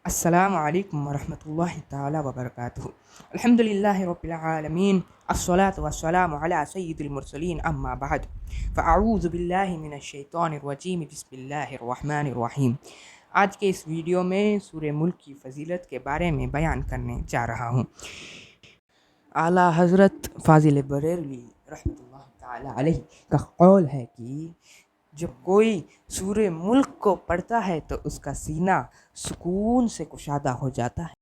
السلام علیکم ورحمۃ اللہ تعالی وبرکاتہ۔ الحمدللہ رب العالمین، الصلاۃ والسلام علی سید المرسلین، اما بعد فاعوذ باللہ من الشیطان الرجیم، بسم اللہ الرحمن الرحیم۔ آج کے اس ویڈیو میں سورہ ملک کی فضیلت کے بارے میں بیان کرنے جا رہا ہوں۔ اعلیٰ حضرت فاضل بریلوی رحمۃ اللہ تعالی علیہ کا قول ہے کہ جب کوئی سورہ ملک کو پڑھتا ہے تو اس کا سینہ سکون سے کشادہ ہو جاتا ہے۔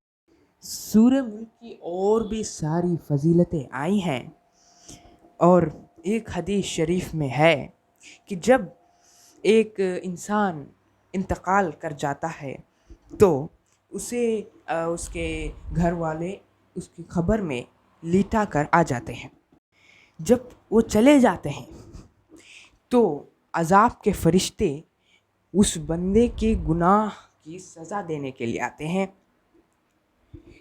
سورہ ملک کی اور بھی ساری فضیلتیں آئی ہیں، اور ایک حدیث شریف میں ہے کہ جب ایک انسان انتقال کر جاتا ہے تو اسے اس کے گھر والے اس کی خبر میں لیٹا کر آ جاتے ہیں۔ جب وہ چلے جاتے ہیں تو عذاب کے فرشتے اس بندے کے گناہ کی سزا دینے کے لیے آتے ہیں۔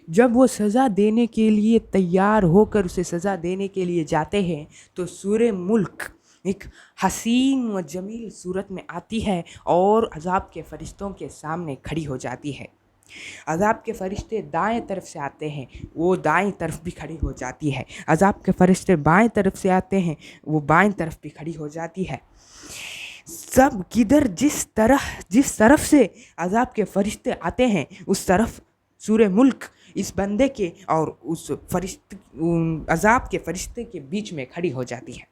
جب وہ سزا دینے کے لیے تیار ہو کر اسے سزا دینے کے لیے جاتے ہیں تو سورہ ملک ایک حسین و جمیل صورت میں آتی ہے اور عذاب کے فرشتوں کے سامنے کھڑی ہو جاتی ہے۔ عذاب کے فرشتے دائیں طرف سے آتے ہیں، وہ دائیں طرف بھی کھڑی ہو جاتی ہے۔ عذاب کے فرشتے بائیں طرف سے آتے ہیں، وہ بائیں طرف بھی کھڑی ہو جاتی ہے۔ سب کدھر جس طرف سے عذاب کے فرشتے آتے ہیں اس طرف سورہ ملک اس بندے کے اور اس عذاب کے فرشتے کے بیچ میں کھڑی ہو جاتی ہے۔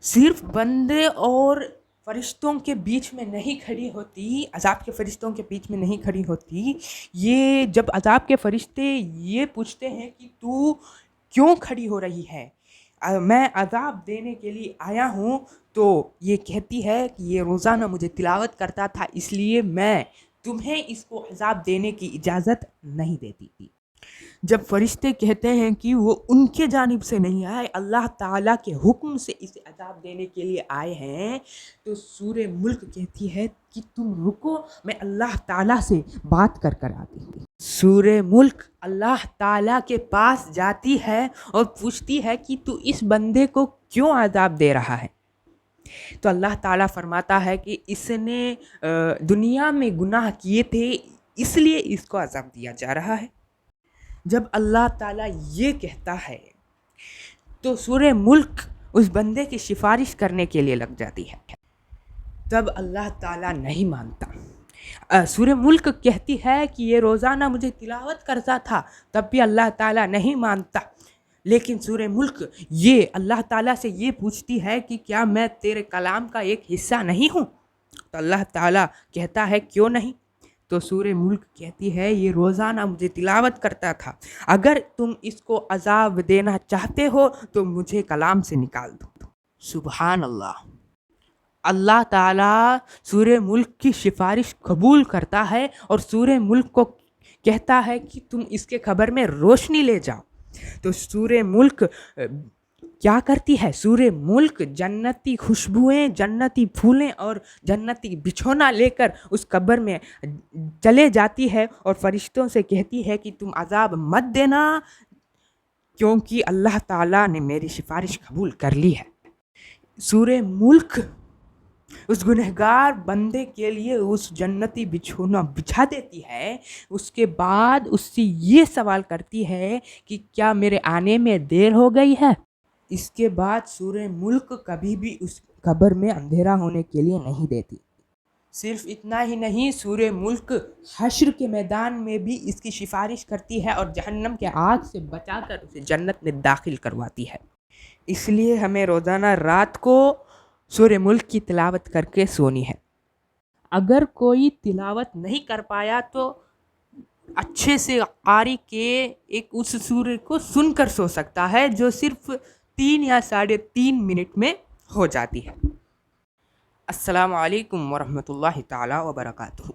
صرف بندے اور فرشتوں کے بیچ میں نہیں کھڑی ہوتی، عذاب کے فرشتوں کے بیچ میں نہیں کھڑی ہوتی۔ یہ جب عذاب کے فرشتے یہ پوچھتے ہیں کہ تو کیوں کھڑی ہو رہی ہے، میں عذاب دینے کے لیے آیا ہوں، تو یہ کہتی ہے کہ یہ روزانہ مجھے تلاوت کرتا تھا، اس لیے میں تمہیں اس کو عذاب دینے کی اجازت نہیں دیتی تھی۔ جب فرشتے کہتے ہیں کہ وہ ان کے جانب سے نہیں آئے، اللہ تعالیٰ کے حکم سے اسے عذاب دینے کے لیے آئے ہیں، تو سورہ ملک کہتی ہے کہ تم رکو، میں اللہ تعالیٰ سے بات کر آتی ہوں۔ سورہ ملک اللہ تعالیٰ کے پاس جاتی ہے اور پوچھتی ہے کہ تو اس بندے کو کیوں عذاب دے رہا ہے؟ تو اللہ تعالیٰ فرماتا ہے کہ اس نے دنیا میں گناہ کیے تھے، اس لیے اس کو عذاب دیا جا رہا ہے۔ جب اللہ تعالیٰ یہ کہتا ہے تو سورہ ملک اس بندے کی سفارش کرنے کے لیے لگ جاتی ہے، تب اللہ تعالیٰ نہیں مانتا۔ سورہ ملک کہتی ہے کہ یہ روزانہ مجھے تلاوت کرتا تھا، تب بھی اللہ تعالیٰ نہیں مانتا۔ لیکن سورہ ملک یہ اللہ تعالیٰ سے یہ پوچھتی ہے کہ کیا میں تیرے کلام کا ایک حصہ نہیں ہوں؟ تو اللہ تعالیٰ کہتا ہے کیوں نہیں؟ تو سورہ ملک کہتی ہے یہ روزانہ مجھے تلاوت کرتا تھا، اگر تم اس کو عذاب دینا چاہتے ہو تو مجھے کلام سے نکال دو۔ سبحان اللہ! اللہ تعالیٰ سورہ ملک کی سفارش قبول کرتا ہے اور سورہ ملک کو کہتا ہے کہ تم اس کے خبر میں روشنی لے جاؤ۔ تو سورہ ملک کیا کرتی ہے؟ سورہ ملک جنتی خوشبوئیں، جنتی پھولیں اور جنتی بچھونا لے کر اس قبر میں چلے جاتی ہے اور فرشتوں سے کہتی ہے کہ تم عذاب مت دینا، کیونکہ اللہ تعالیٰ نے میری سفارش قبول کر لی ہے۔ سورہ ملک اس گنہگار بندے کے لیے اس جنتی بچھونا بچھا دیتی ہے، اس کے بعد اس سے یہ سوال کرتی ہے کہ کیا میرے آنے میں دیر ہو گئی ہے؟ اس کے بعد سورہ ملک کبھی بھی اس قبر میں اندھیرا ہونے کے لیے نہیں دیتی۔ صرف اتنا ہی نہیں، سورہ ملک حشر کے میدان میں بھی اس کی سفارش کرتی ہے اور جہنم کے آگ سے بچا کر اسے جنت میں داخل کرواتی ہے۔ اس لیے ہمیں روزانہ رات کو سورہ ملک کی تلاوت کر کے سونی ہے۔ اگر کوئی تلاوت نہیں کر پایا تو اچھے سے قاری کے ایک اس سورہ کو سن کر سو سکتا ہے، جو صرف 3 یا 3.5 منٹ میں ہو جاتی ہے۔ السلام علیکم ورحمۃ اللہ تعالی وبرکاتہ۔